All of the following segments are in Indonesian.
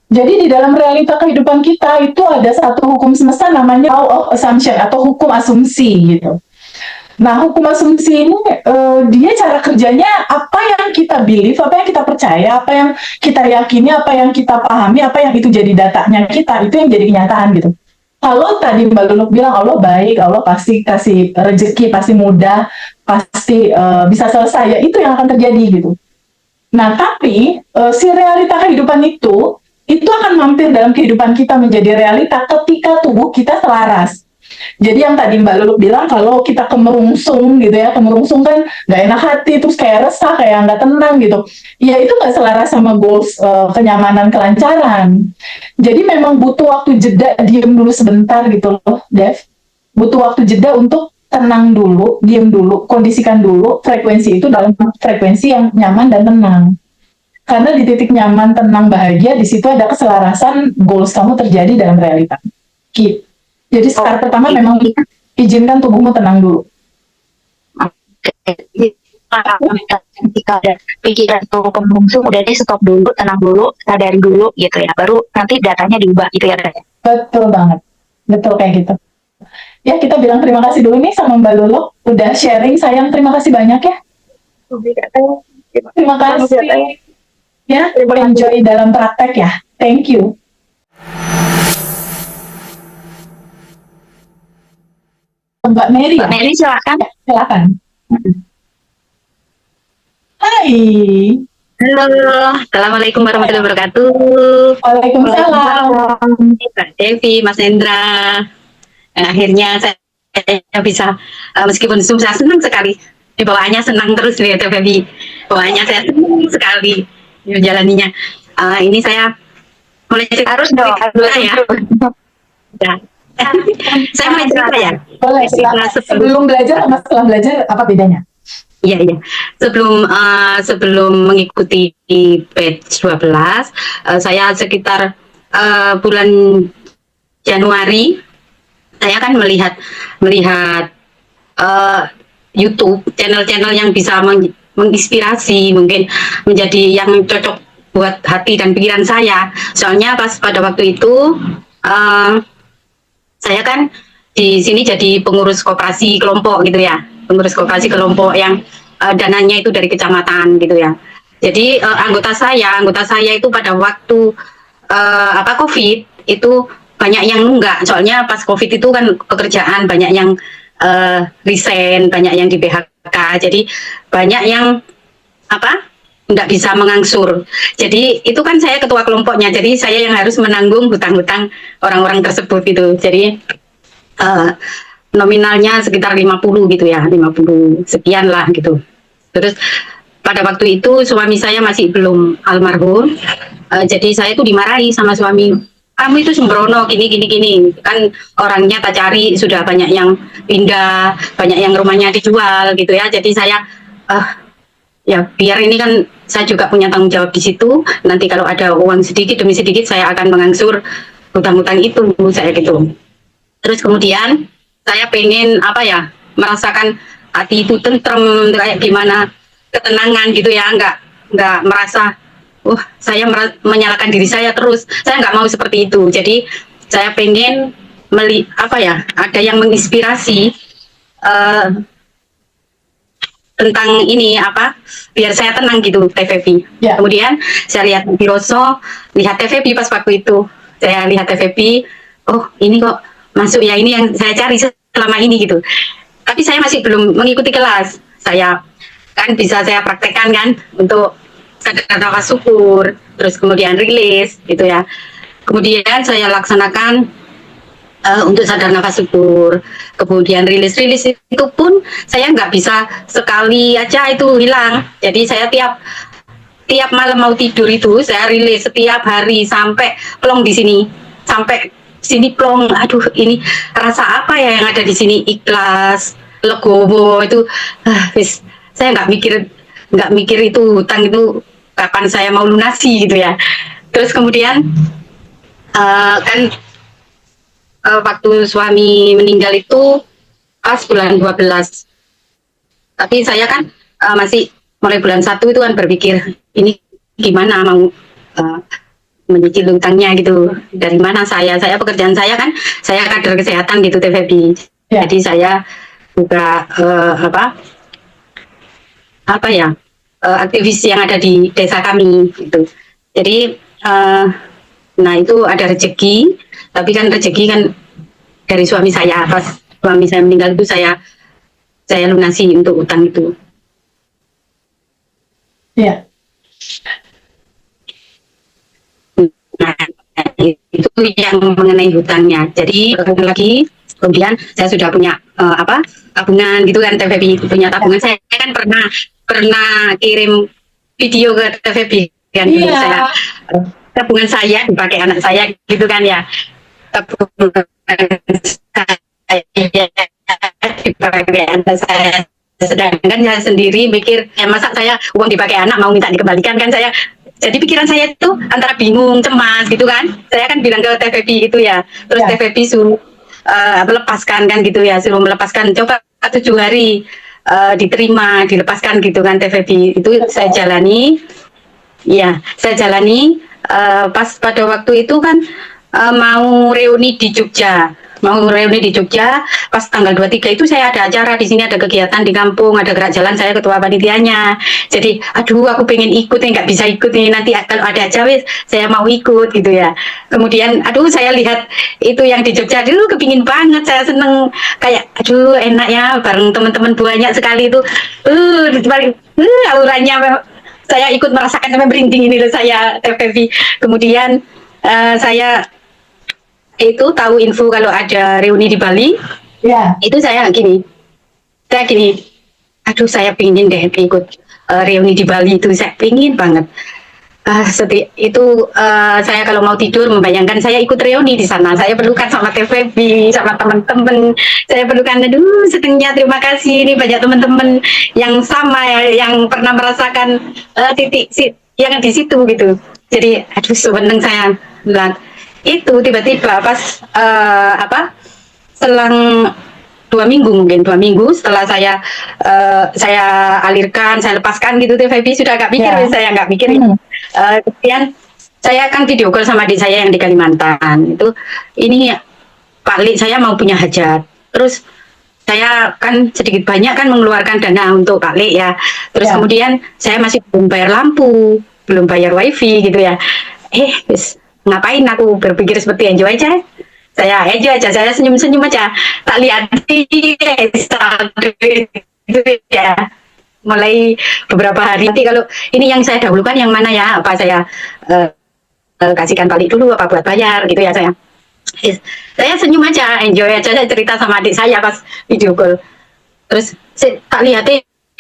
Jadi di dalam realita kehidupan kita itu ada satu hukum semesta namanya law of assumption atau hukum asumsi gitu. Nah, hukum asumsi ini dia cara kerjanya apa yang kita believe, apa yang kita percaya, apa yang kita yakini, apa yang kita pahami, apa yang itu jadi datanya kita, itu yang jadi kenyataan gitu. Kalau tadi Mbak Luluk bilang Allah baik, Allah pasti kasih rezeki, pasti mudah, pasti bisa selesai, ya itu yang akan terjadi gitu. Nah, tapi si realita kehidupan itu akan mampir dalam kehidupan kita menjadi realita ketika tubuh kita selaras. Jadi yang tadi Mbak Lulu bilang kalau kita kemerungsung gitu ya, kemerungsung kan nggak enak hati, terus kayak resah, kayak nggak tenang gitu. Ya itu nggak selaras sama goals kenyamanan, kelancaran. Jadi memang butuh waktu jeda, diem dulu sebentar gitu loh, Dev. Butuh waktu jeda untuk tenang dulu, diem dulu, kondisikan dulu frekuensi itu dalam frekuensi yang nyaman dan tenang. Karena di titik nyaman, tenang, bahagia, di situ ada keselarasan goals kamu terjadi dalam realita. Gitu. Jadi start pertama memang izinkan tubuhmu tenang dulu. Ketika ada pikiran atau kemerungsung, udah deh stop dulu, tenang dulu, sadari dulu gitu ya. Baru nanti datanya diubah gitu ya. Betul banget. Betul kayak gitu. Ya, kita bilang terima kasih dulu nih sama Mbak Lulu. Udah sharing, sayang. Terima kasih banyak ya. Terima kasih. Ya, enjoy dalam praktek ya. Thank you. Mbak Mary, Mbak Mary silakan. Ya, silakan. Hai. Halo, assalamualaikum warahmatullahi wabarakatuh. Waalaikumsalam. Mbak Devi, Mas Hendra. Akhirnya saya bisa, meskipun susah, senang sekali. Di bawaannya senang terus nih, Devi. Bawaannya saya senang sekali menjalaninya. Ini saya mulai cerita harus dong, ya. Ya. Saya mulai cerita ya. Boleh, sebelum belajar sama setelah belajar apa bedanya? Iya, iya. Sebelum mengikuti batch 12, saya sekitar bulan Januari, saya kan melihat YouTube channel-channel yang bisa menginspirasi, mungkin menjadi yang cocok buat hati dan pikiran saya. Soalnya pas pada waktu itu saya kan di sini jadi pengurus koperasi kelompok gitu ya, pengurus koperasi kelompok yang dananya itu dari kecamatan gitu ya. Jadi anggota saya itu pada waktu COVID itu banyak yang nunggak, soalnya pas COVID itu kan pekerjaan banyak yang resign, banyak yang di PHK, jadi banyak yang nggak bisa mengangsur. Jadi itu kan saya ketua kelompoknya, jadi saya yang harus menanggung hutang-hutang orang-orang tersebut gitu. Jadi nominalnya sekitar 50 gitu ya, 50 sekian lah gitu. Terus pada waktu itu suami saya masih belum almarhum, jadi saya tuh dimarahi sama suami, kamu itu sembrono gini, kan orangnya tak cari, sudah banyak yang pindah, banyak yang rumahnya dijual gitu ya. Jadi saya ya biar ini kan saya juga punya tanggung jawab di situ, nanti kalau ada uang sedikit demi sedikit saya akan mengangsur hutang-hutang itu, saya gitu. Terus kemudian saya pengen merasakan hati itu tentrem, kayak gimana, ketenangan gitu ya, nggak merasa saya menyalahkan diri saya terus, saya nggak mau seperti itu. Jadi saya pengen ada yang menginspirasi tentang ini biar saya tenang gitu, TVP. Yeah. Kemudian saya lihat Biroso, lihat TVP pas waktu itu. Saya lihat TVP, oh ini kok masuk ya, ini yang saya cari selama ini gitu. Tapi saya masih belum mengikuti kelas. Saya kan bisa saya praktekkan kan untuk sadar nafas syukur, terus kemudian rilis gitu ya. Kemudian saya laksanakan untuk sadar nafas syukur, kemudian rilis itu pun saya nggak bisa sekali aja itu hilang. Jadi saya tiap malam mau tidur itu saya rilis setiap hari sampai plong di sini, sampai sini plong. Aduh, ini rasa apa ya yang ada di sini, ikhlas, legowo itu. Saya nggak mikir itu hutang itu kapan saya mau lunasi gitu ya. Terus kemudian kan waktu suami meninggal itu pas bulan 12. Tapi saya kan masih mulai bulan 1 itu kan berpikir ini gimana mau menyicil utangnya gitu. Dari mana saya pekerjaan saya kan saya kader kesehatan gitu TVP. Jadi saya juga aktivis yang ada di desa kami gitu. Jadi nah itu ada rezeki, tapi kan rezeki kan dari suami saya. Pas suami saya meninggal itu saya lunasi untuk utang itu. Ya. Nah, itu yang mengenai hutangnya. Jadi kemudian saya sudah punya tabungan gitu kan, TVP punya tabungan. Saya kan pernah kirim video ke TVP kan, saya tabungan saya dipakai anak saya gitu kan ya, tabungan saya dipakai anak saya, sedangkan saya sendiri mikir masa saya uang dipakai anak mau minta dikembalikan kan. Saya jadi pikiran saya itu antara bingung, cemas gitu kan. Saya kan bilang ke TVP itu ya, terus TVP suruh melepaskan kan gitu ya, suruh melepaskan, coba 7 hari diterima, dilepaskan gitu kan TVP. Itu saya jalani, ya saya jalani. Pas pada waktu itu kan mau reuni di Jogja, pas tanggal 23 itu saya ada acara di sini, ada kegiatan di kampung, ada gerak jalan, saya ketua panitianya. Jadi aduh aku pengen ikut nih, nggak bisa ikut nih, nanti kalau ada acara saya mau ikut gitu ya. Kemudian aduh saya lihat itu yang di Jogja, aduh kepingin banget, saya seneng, kayak aduh enak ya bareng teman-teman banyak sekali itu, auranya saya ikut merasakan sampai merinding ini loh saya TVP. Kemudian saya itu tahu info kalau ada reuni di Bali. Itu saya gini, aduh saya pingin deh ikut reuni di Bali itu, saya pingin banget. Saya kalau mau tidur membayangkan saya ikut reuni di sana, saya pelukan sama TVP, sama teman-teman, saya pelukan, aduh senengnya, terima kasih ini banyak teman-teman yang sama ya, yang pernah merasakan titik yang di situ gitu. Jadi aduh seneng saya bilang. Itu tiba-tiba pas selang 2 minggu setelah saya alirkan, saya lepaskan gitu TVP, sudah agak mikir, saya nggak mikir. Kemudian saya kan video call sama adik saya yang di Kalimantan itu, ini Pak Lik saya mau punya hajat, terus saya kan sedikit banyak kan mengeluarkan dana untuk Pak Lik ya, terus kemudian saya masih belum bayar lampu, belum bayar wifi gitu ya. Ngapain aku berpikir seperti enjoy aja, saya senyum-senyum aja, tak lihat gitu ya. Mulai beberapa hari nanti kalau ini yang saya dahulukan yang mana ya, apa saya kasihkan balik dulu apa buat bayar gitu ya. Saya senyum aja, enjoy aja, saya cerita sama adik saya pas video call. Terus tak lihat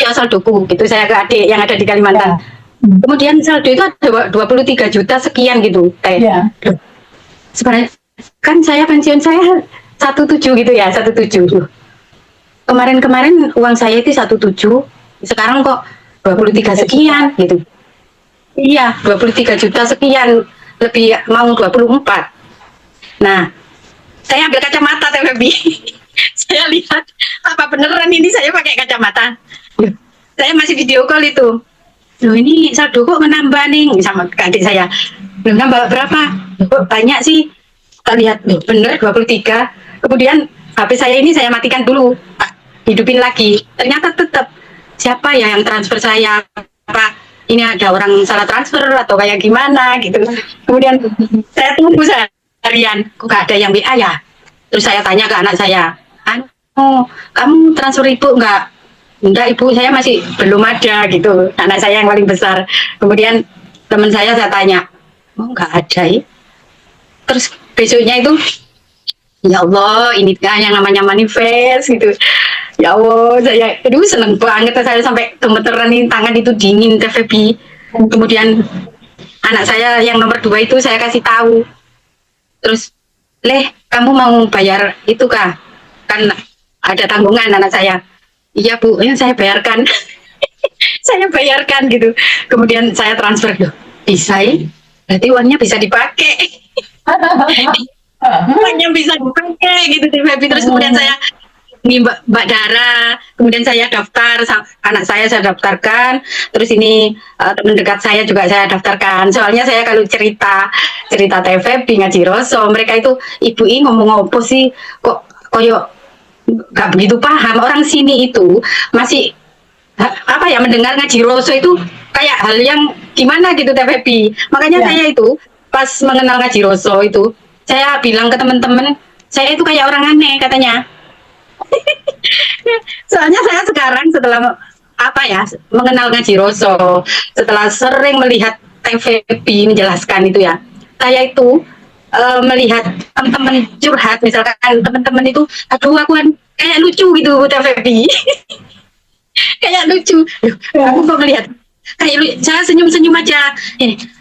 ya saldoku gitu, saya ke adik yang ada di Kalimantan. Kemudian saldo itu ada 23 juta sekian gitu, kayak sebenarnya kan saya pensiun saya 17 gitu ya, 17. Kemarin uang saya itu 17, sekarang kok 23 sekian gitu. Iya, 23 juta sekian, lebih mau 24. Nah, saya ambil kacamata TVP. Saya lihat apa beneran ini saya pakai kacamata. Saya masih video call itu. Loh ini saldo kok menambah nih sama adik saya. Loh nambah berapa? Kok banyak sih? Kita lihat, loh bener 23. Kemudian HP saya ini saya matikan dulu, hidupin lagi. Ternyata tetap siapa ya yang transfer saya, apa ini ada orang salah transfer atau kayak gimana gitu. Kemudian saya tunggu seharian, kok gak ada yang WA ya. Terus saya tanya ke anak saya, kamu transfer ibu enggak ibu, saya masih belum ada gitu, anak saya yang paling besar. Kemudian teman saya tanya, enggak ada ya. Terus besoknya itu, ya Allah ini kan yang namanya manifest gitu. Ya Allah, saya aduh seneng banget, saya sampai gemeteran, tangan itu dingin TVP. Kemudian anak saya yang nomor 2 itu saya kasih tahu, terus Leh kamu mau bayar itu kah, kan ada tanggungan anak saya. Iya Bu, ya saya bayarkan. Saya bayarkan gitu. Kemudian saya transfer, loh bisa ya, berarti uangnya bisa dipakai. Uangnya bisa dipakai gitu TVP. Terus kemudian saya ini Mbak Dara, kemudian saya daftar, anak saya daftarkan, terus ini teman dekat saya juga saya daftarkan. Soalnya saya kalau cerita TVP ngaji Roso, mereka itu ibu ini ngomong apa sih, kok koyo nggak begitu paham. Orang sini itu masih apa ya, mendengar ngaji Roso itu kayak hal yang gimana gitu TVP. Makanya saya itu pas mengenal ngaji Roso itu, saya bilang ke teman-teman, saya itu kayak orang aneh katanya. Soalnya saya sekarang setelah apa ya, mengenal ngaji Roso, setelah sering melihat TVP menjelaskan itu ya, saya itu melihat teman-teman curhat, misalkan teman-teman itu, aduh aku kan kayak lucu gitu TVP. Kayak lucu. Aku kok melihat kayak saya senyum-senyum aja.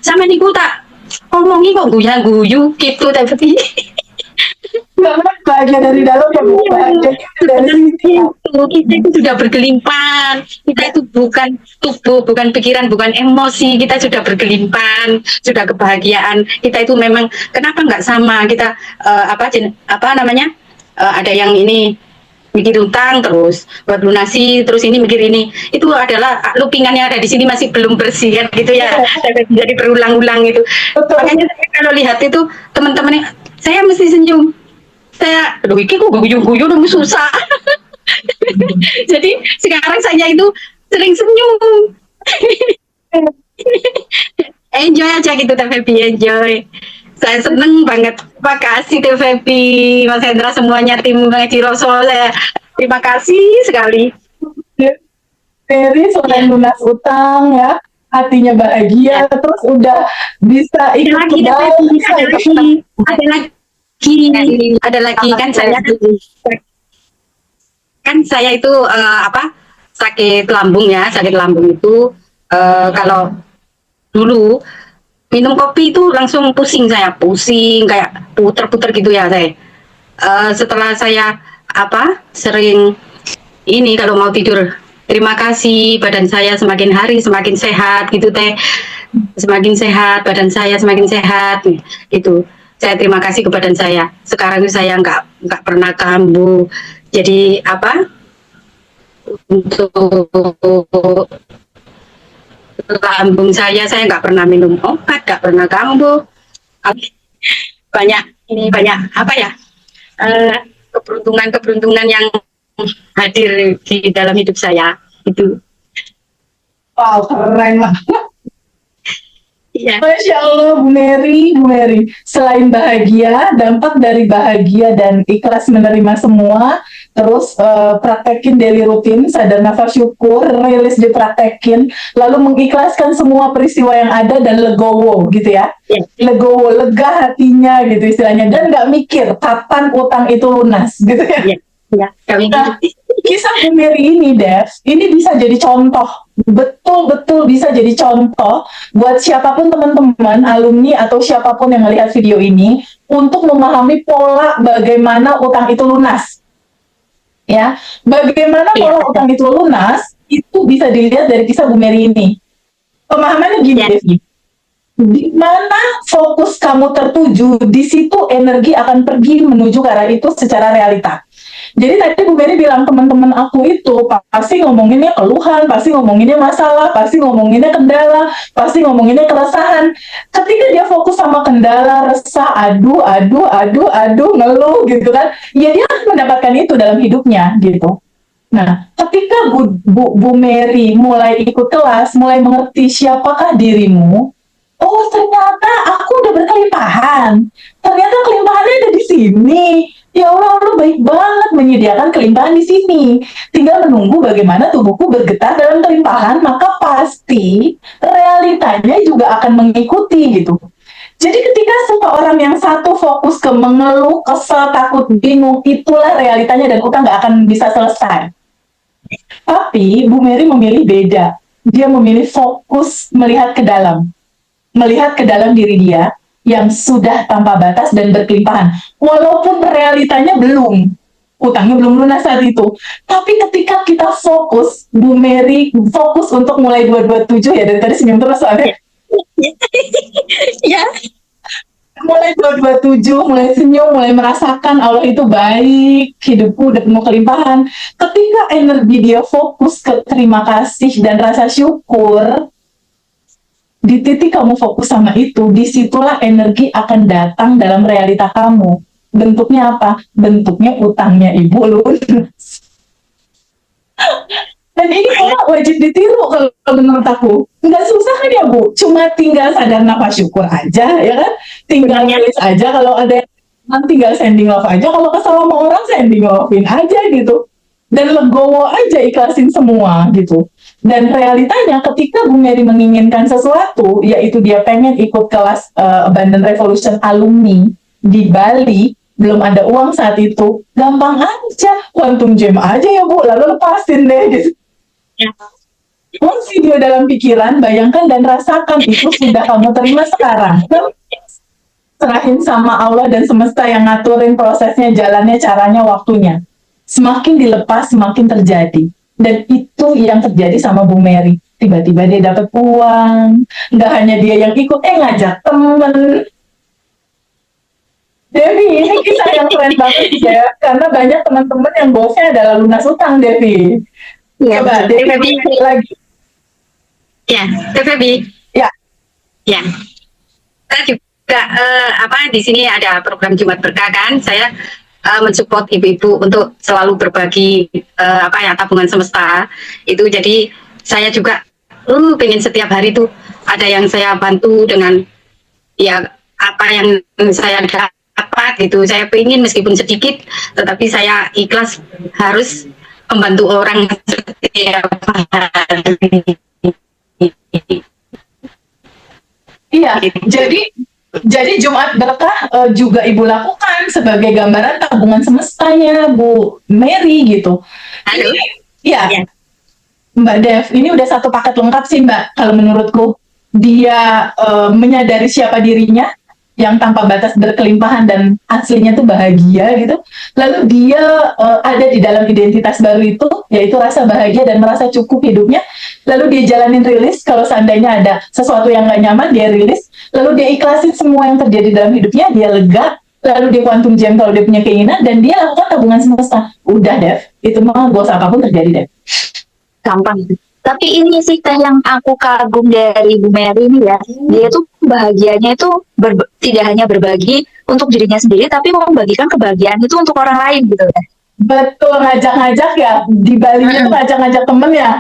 Sama niku tak ngomongi kok guyu-guyu gitu TVP. Karena bahagia dari dalam ya Bu, bahagia dari sini. Kita itu sudah bergelimpan, kita itu bukan tubuh, bukan pikiran, bukan emosi, kita sudah bergelimpan, sudah kebahagiaan. Kita itu memang kenapa nggak sama kita apa namanya, ada yang ini mikir utang terus buat lunasi, terus ini mikir ini, itu adalah loopingan yang ada di sini masih belum bersih kan gitu ya. Jadi berulang-ulang itu. Makanya saya kalau lihat itu teman-teman, saya mesti senyum. Saya, aduh iki kok guyu-guyu dong susah. Jadi sekarang saya itu sering senyum. Enjoy aja gitu TVP, enjoy. Saya seneng banget. Terima kasih TVP, Mas Hendra, semuanya tim Ngaji Roso. Saya terima kasih sekali. Dari selain lunas utang ya, hatinya bahagia, terus udah bisa ikut ke dalam, ada lagi kan saya itu apa, sakit lambung ya, sakit lambung itu kalau dulu minum kopi itu langsung pusing, saya pusing kayak puter-puter gitu ya saya. Setelah saya apa sering ini kalau mau tidur, terima kasih, badan saya semakin hari semakin sehat gitu teh, semakin sehat badan saya semakin sehat gitu. Saya terima kasih ke badan saya. Sekarang itu saya nggak pernah kambuh. Jadi apa, untuk lambung saya nggak pernah minum obat, nggak pernah kambuh. Banyak apa ya, keberuntungan yang hadir di dalam hidup saya itu. Wow, keren lah. Iya. Masya Allah, Bu Mary. Selain bahagia, dampak dari bahagia dan ikhlas menerima semua, terus praktekin daily rutin, sadar nafas syukur, rilis dipraktekin, lalu mengikhlaskan semua peristiwa yang ada dan legowo gitu ya. Legowo, lega hatinya gitu istilahnya, dan nggak mikir kapan utang itu lunas gitu ya. Ya, nah, kisah Bu Mary ini, Dev, ini bisa jadi contoh, betul-betul bisa jadi contoh buat siapapun teman-teman, alumni atau siapapun yang melihat video ini untuk memahami pola bagaimana utang itu lunas. Ya, bagaimana pola utang itu lunas itu bisa dilihat dari kisah Bu Mary ini. Pemahamannya gini, Dev. Di mana fokus kamu tertuju, di situ energi akan pergi menuju ke arah itu secara realita. Jadi tadi Bu Mary bilang teman-teman aku itu pasti ngomonginnya keluhan, pasti ngomonginnya masalah, pasti ngomonginnya kendala, pasti ngomonginnya keresahan. Ketika dia fokus sama kendala, resah, aduh, ngeluh gitu kan, ya dia akan mendapatkan itu dalam hidupnya gitu. Nah, ketika Bu Mary mulai ikut kelas, mulai mengerti siapakah dirimu, oh ternyata aku udah berkelimpahan. Ternyata kelimpahannya ada di sini. Ya Allah, lu baik banget menyediakan kelimpahan di sini. Tinggal menunggu bagaimana tubuhku bergetar dalam kelimpahan, maka pasti realitanya juga akan mengikuti gitu. Jadi ketika seseorang yang satu fokus ke mengeluh, kesel, takut, bingung, itulah realitanya dan utang nggak akan bisa selesai. Tapi Bu Mary memilih beda. Dia memilih fokus melihat ke dalam. Melihat ke dalam diri dia yang sudah tanpa batas dan berkelimpahan. Walaupun realitanya belum, utangnya belum lunas saat itu. Tapi ketika kita fokus, Bu Mary fokus untuk mulai 227 ya, dari tadi senyum terus soalnya. Ya. mulai 227, mulai senyum, mulai merasakan Allah itu baik, hidupku udah penuh kelimpahan. Ketika energi dia fokus ke terima kasih dan rasa syukur, di titik kamu fokus sama itu, disitulah energi akan datang dalam realita kamu. Bentuknya apa? Bentuknya utangnya ibu lunas. Dan ini malah wajib ditiru kalau menurut aku. Nggak susah kan ya Bu? Cuma tinggal sadar nafas syukur aja, ya kan? Tinggal nulis aja kalau ada yang tinggal sending love aja. Kalau kesal sama orang, sending love-in aja gitu. Dan legowo aja, ikhlasin semua gitu. Dan realitanya ketika Bu Mary menginginkan sesuatu, yaitu dia pengen ikut kelas Abundant Revolution alumni di Bali, belum ada uang saat itu, gampang aja, quantum gem aja ya Bu, lalu lepasin deh gitu. Ya. Once video dalam pikiran, bayangkan dan rasakan itu sudah kamu terima sekarang. Serahin sama Allah dan semesta yang ngaturin prosesnya, jalannya, caranya, waktunya. Semakin dilepas, semakin terjadi. Dan itu yang terjadi sama Bu Mary. Tiba-tiba dia dapat uang. Nggak hanya dia yang ikut, ngajak temen. Devi, ini kisah yang keren banget ya. Karena banyak teman-teman yang bosnya adalah lunas utang, Devi. Ya, coba Devi lagi. Ya, Devi. Ya. Ya. Saya juga di sini ada program Jumat Berkah kan. Saya mensupport ibu-ibu untuk selalu berbagi tabungan semesta. Itu jadi saya juga pengen setiap hari tuh ada yang saya bantu dengan ya apa yang saya dapat gitu. Saya pengen meskipun sedikit, tetapi saya ikhlas harus membantu orang setiap hari. Iya, jadi Jumat Berkah juga Ibu lakukan sebagai gambaran tabungan semestanya Bu Mary gitu. Halo? Iya, Mbak Dev, ini udah satu paket lengkap sih Mbak, kalau menurutku. Dia menyadari siapa dirinya, yang tanpa batas berkelimpahan dan aslinya tuh bahagia gitu. Lalu dia ada di dalam identitas baru itu, yaitu rasa bahagia dan merasa cukup hidupnya. Lalu dia jalanin rilis, kalau seandainya ada sesuatu yang nggak nyaman, dia rilis. Lalu dia ikhlasin semua yang terjadi dalam hidupnya, dia lega. Lalu dia quantum jam kalau dia punya keinginan, dan dia lakukan tabungan semesta. Udah, Dev. Itu mah gak usah apapun terjadi, Dev. Gampang. Tapi ini sih teh yang aku kagum dari Bu Mary ini ya, dia tuh bahagianya itu tidak hanya berbagi untuk dirinya sendiri, tapi membagikan kebahagiaan itu untuk orang lain gitu ya. Betul, ngajak-ngajak ya, di Bali itu ngajak-ngajak temen ya.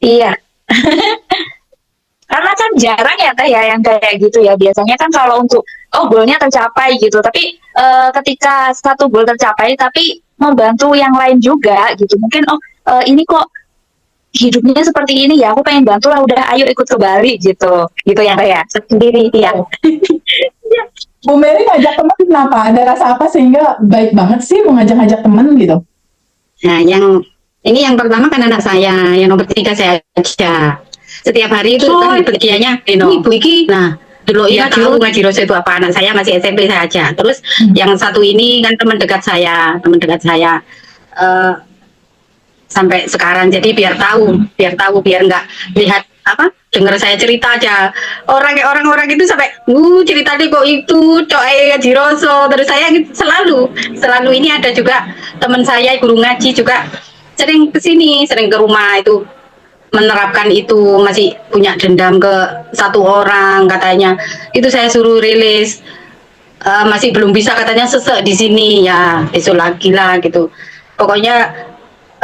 Iya. Karena kan jarang ya teh ya yang kayak gitu ya, biasanya kan kalau untuk goalnya tercapai gitu, tapi ketika satu goal tercapai tapi membantu yang lain juga gitu, mungkin ini kok hidupnya seperti ini ya, aku pengen bantu lah, udah ayo ikut ke Bali gitu ya ya sendiri ya. Bu Mary ngajak teman kenapa? Ada rasa apa sehingga baik banget sih mau ngajak-ngajak teman gitu? Nah, yang pertama kan anak saya, yang nomor 3 saya aja. Setiap hari itu kan bagiannya ibu iki. Nah, dulu ya tahu ngaji Roso itu apa, anak saya masih SMP saya aja. Terus yang satu ini kan teman dekat saya sampai sekarang, jadi biar tahu biar nggak lihat dengar saya cerita aja orang itu sampai cerita deh kok itu Ngaji Roso. Terus saya selalu ini ada juga teman saya guru ngaji juga sering kesini, sering ke rumah itu menerapkan itu, masih punya dendam ke satu orang katanya, itu saya suruh rilis, masih belum bisa katanya, sesek di sini ya besok lagi lah gitu, pokoknya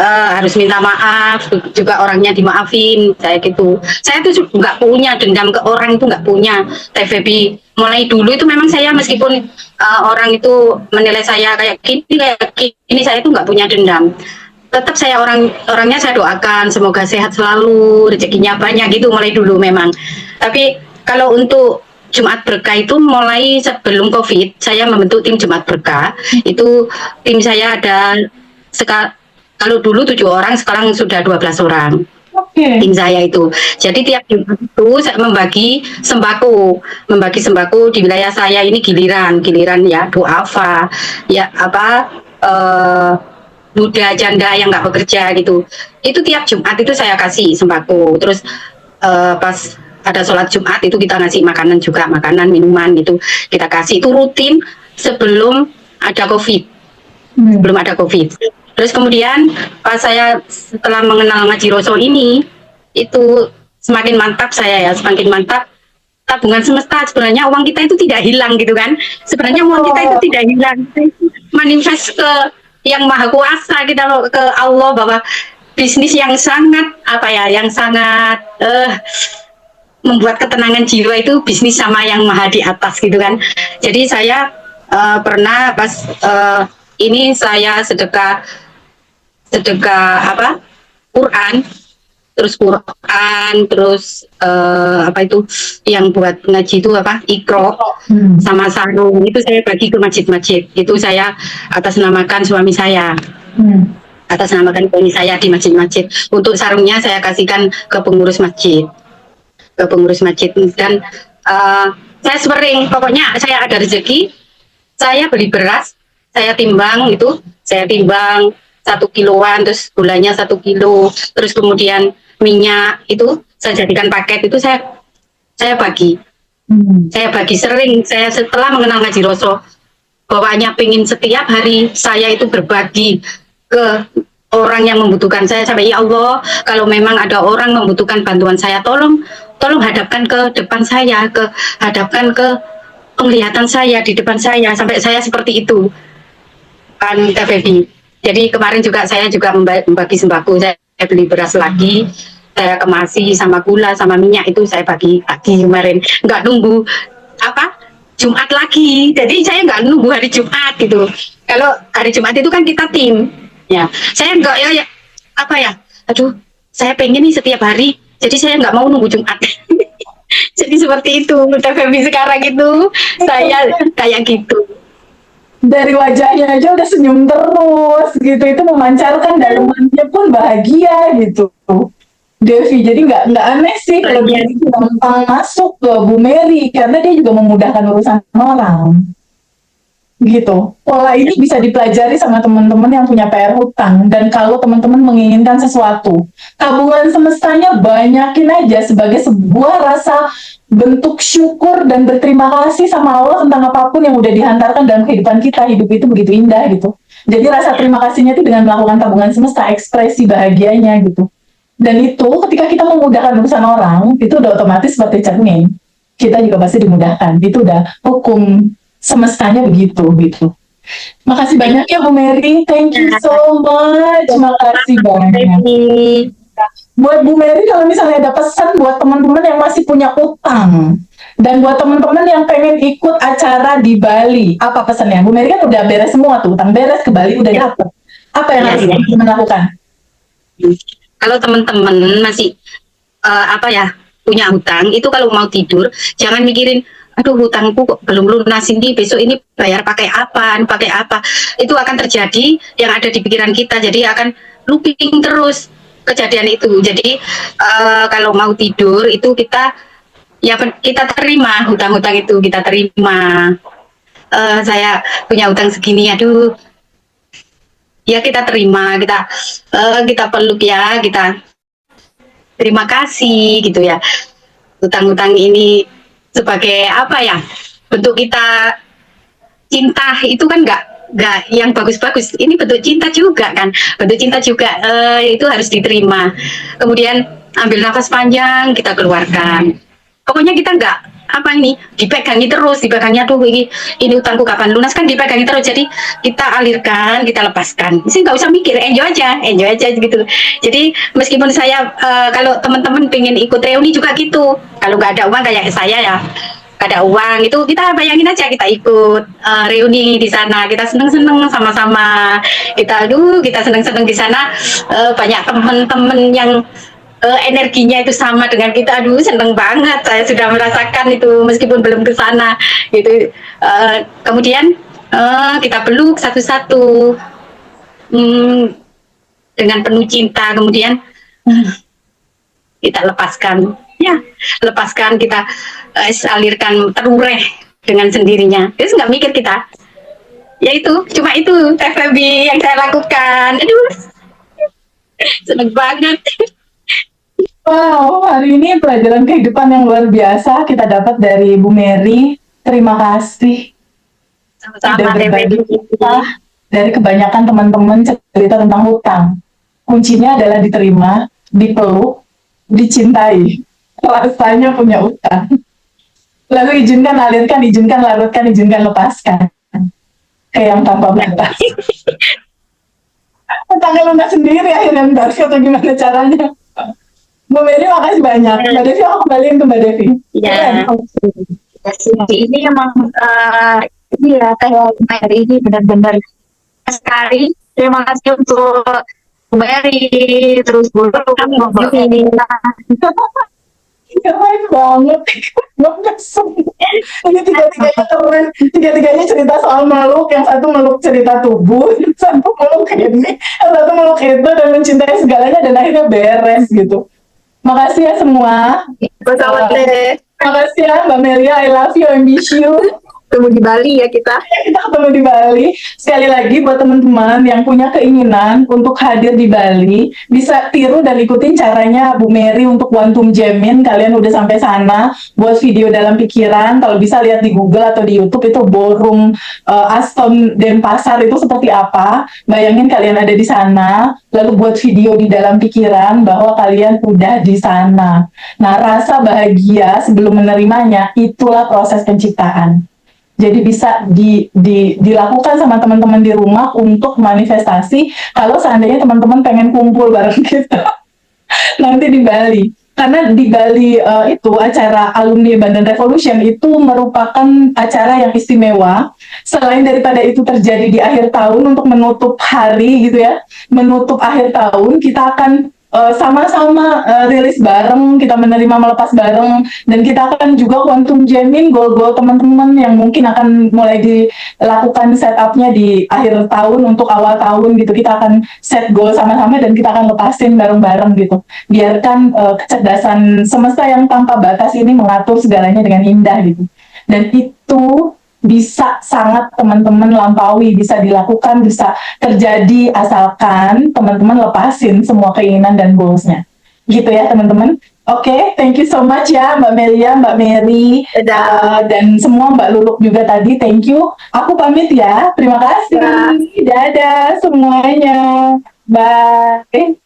harus minta maaf juga, orangnya dimaafin saya gitu. Saya tuh nggak punya dendam ke orang, itu nggak punya. TVB mulai dulu itu memang saya meskipun orang itu menilai saya kayak gini, saya tuh nggak punya dendam. Tetap saya orangnya saya doakan semoga sehat selalu, rezekinya banyak gitu mulai dulu memang. Tapi kalau untuk Jumat Berkah itu mulai sebelum COVID saya membentuk tim Jumat Berkah. Itu tim saya ada kalau dulu 7 orang, sekarang sudah 12 orang. Tim saya itu. Jadi tiap Jumat itu saya membagi sembako di wilayah saya ini, giliran ya duafa, ya duda janda yang nggak bekerja gitu. Itu tiap Jumat itu saya kasih sembako. Terus pas ada sholat Jumat itu kita ngasih makanan juga, makanan, minuman gitu kita kasih, itu rutin sebelum ada COVID. Belum ada COVID. Terus kemudian pas saya setelah mengenal Ngaji Roso ini, itu semakin mantap saya ya, semakin mantap. Tabungan semesta, sebenarnya uang kita itu tidak hilang gitu kan. Sebenarnya uang kita itu tidak hilang. Manifest ke yang maha kuasa kita loh, ke Allah, bahwa bisnis yang sangat apa ya, yang sangat membuat ketenangan jiwa itu bisnis sama yang maha di atas gitu kan. Jadi saya pernah pas ini saya sedekah apa Quran, terus apa itu yang buat ngaji itu apa, Iqra sama sarung itu saya bagi ke masjid-masjid. Itu saya atas namakan suami saya, atas namakan suami saya di masjid-masjid. Untuk sarungnya saya kasihkan ke pengurus masjid, dan saya sering, pokoknya saya ada rezeki saya beli beras, saya timbang 1 kiloan, terus gulanya 1 kilo, terus kemudian minyak itu saya jadikan paket, itu saya bagi. Saya bagi sering, saya setelah mengenal Ngaji Roso, bawaannya pengen setiap hari saya itu berbagi ke orang yang membutuhkan. Saya sampai, ya Allah, kalau memang ada orang membutuhkan bantuan saya, tolong hadapkan ke depan saya, hadapkan ke penglihatan saya, di depan saya, sampai saya seperti itu kan TVB. Jadi kemarin juga saya juga membagi sembako, saya beli beras lagi, saya kemasi sama gula sama minyak, itu saya bagi kemarin, nggak nunggu apa Jumat lagi. Jadi saya nggak nunggu hari Jumat gitu. Kalau hari Jumat itu kan kita tim, ya. Saya nggak ya apa ya, aduh saya pengen nih setiap hari, jadi saya nggak mau nunggu Jumat. Jadi seperti itu TVB sekarang itu, saya kayak gitu. Dari wajahnya aja udah senyum terus gitu, itu memancarkan dalamannya pun bahagia gitu, Devi. Jadi nggak aneh sih kalau dia gampang masuk ke Bu Mary, karena dia juga memudahkan urusan orang gitu. Pola ini bisa dipelajari sama teman-teman yang punya PR hutang. Dan kalau teman-teman menginginkan sesuatu, tabungan semestanya banyakin aja sebagai sebuah rasa bentuk syukur dan berterima kasih sama Allah tentang apapun yang udah dihantarkan dalam kehidupan kita. Hidup itu begitu indah gitu. Jadi rasa terima kasihnya itu dengan melakukan tabungan semesta, ekspresi bahagianya gitu. Dan itu ketika kita memudahkan urusan orang, itu udah otomatis seperti cermin, kita juga pasti dimudahkan. Itu udah hukum semestanya begitu gitu. Makasih banyak ya Bu Mary, thank you so much. Makasih banyak. Buat Bu Mary, kalau misalnya ada pesan buat teman-teman yang masih punya utang, dan buat teman-teman yang pengen ikut acara di Bali, apa pesannya? Bu Mary kan udah beres semua tuh, utang beres, ke Bali udah dapet. Apa yang harus teman-teman lakukan? Kalau teman-teman masih apa ya, punya hutang, itu kalau mau tidur jangan mikirin, aduh hutangku kok belum lunas, ini besok ini bayar pakai apa. Itu akan terjadi yang ada di pikiran kita, jadi akan looping terus kejadian itu. Jadi kalau mau tidur itu kita terima hutang-hutang itu, kita terima. Saya punya hutang segini, aduh ya kita terima, kita peluk ya, kita terima kasih gitu ya. Hutang-hutang ini sebagai apa ya, bentuk kita cinta, itu kan nggak yang bagus-bagus, ini bentuk cinta juga kan, itu harus diterima. Kemudian ambil nafas panjang, kita keluarkan. Pokoknya kita nggak dipegangi terus, tuh ini utangku kapan lunas, kan dipegangi terus. Jadi kita alirkan, kita lepaskan, sih nggak usah mikir, enjoy aja gitu. Jadi meskipun saya kalau teman-teman pengen ikut reuni juga gitu, kalau nggak ada uang kayak saya ya, nggak ada uang, itu kita bayangin aja kita ikut reuni di sana, kita seneng-seneng sama-sama, kita seneng-seneng di sana, banyak teman-teman yang energinya itu sama dengan kita, aduh seneng banget, saya sudah merasakan itu meskipun belum ke sana gitu. Kemudian kita peluk satu-satu dengan penuh cinta, kemudian kita lepaskan, kita alirkan, terureh dengan sendirinya, terus nggak mikir kita. Ya itu, cuma itu TVB yang saya lakukan. Aduh seneng banget. Wow, hari ini pelajaran kehidupan yang luar biasa kita dapat dari Bu Mary. Terima kasih sudah Sama-sama berbagi TVP. kisah dari kebanyakan teman-teman cerita tentang hutang. Kuncinya adalah diterima, dipeluk, dicintai. Rasanya punya utang. Lalu izinkan alirkan, izinkan larutkan, izinkan lepaskan. Kayak yang tanpa batas. Utangnya lunas sendiri akhirnya Mbak Devi atau gimana caranya? Bu Mary makasih banyak. Mbak Devi aku kembaliin ke Mbak Devi. Ya, Keren. ya sih. Ini emang ini ya kayak hari ini benar-benar sekali. Terima kasih untuk Bu Mary, terus Bu Devi. Keren banget. Banget semua. Ini tiga-tiganya keren. Tiga-tiganya cerita soal meluk. Yang satu meluk cerita tubuh. Yang satu meluk ini. Yang satu meluk itu. Dan mencintai segalanya. Dan akhirnya beres gitu. Makasih ya semua. Bersama Teh. Makasih ya Mbak Melia. I love you. I miss you. Ketemu di Bali ya kita. Kita ketemu di Bali. Sekali lagi buat teman-teman yang punya keinginan untuk hadir di Bali, bisa tiru dan ikutin caranya Bu Mary untuk Quantum Jamin. Kalian udah sampai sana, buat video dalam pikiran. Kalau bisa lihat di Google atau di YouTube itu ballroom Aston Denpasar itu seperti apa. Bayangin kalian ada di sana, lalu buat video di dalam pikiran bahwa kalian udah di sana. Nah, rasa bahagia sebelum menerimanya, itulah proses penciptaan. Jadi bisa dilakukan sama teman-teman di rumah untuk manifestasi kalau seandainya teman-teman pengen kumpul bareng kita nanti di Bali. Karena di Bali itu acara alumni Bandan Revolution itu merupakan acara yang istimewa. Selain daripada itu terjadi di akhir tahun untuk menutup hari gitu ya, menutup akhir tahun, kita akan sama-sama rilis bareng, kita menerima melepas bareng, dan kita akan juga quantum jamming goal-goal teman-teman yang mungkin akan mulai dilakukan setupnya di akhir tahun untuk awal tahun gitu. Kita akan set goal sama-sama dan kita akan lepasin bareng-bareng gitu. Biarkan kecerdasan semesta yang tanpa batas ini mengatur segalanya dengan indah gitu. Dan itu bisa sangat teman-teman lampaui, bisa dilakukan, bisa terjadi asalkan teman-teman lepasin semua keinginan dan goals-nya. Gitu ya teman-teman. Oke, thank you so much ya Mbak Melia, Mbak Mary, dan semua Mbak Luluk juga tadi, thank you. Aku pamit ya, terima kasih. Dadah semuanya. Bye.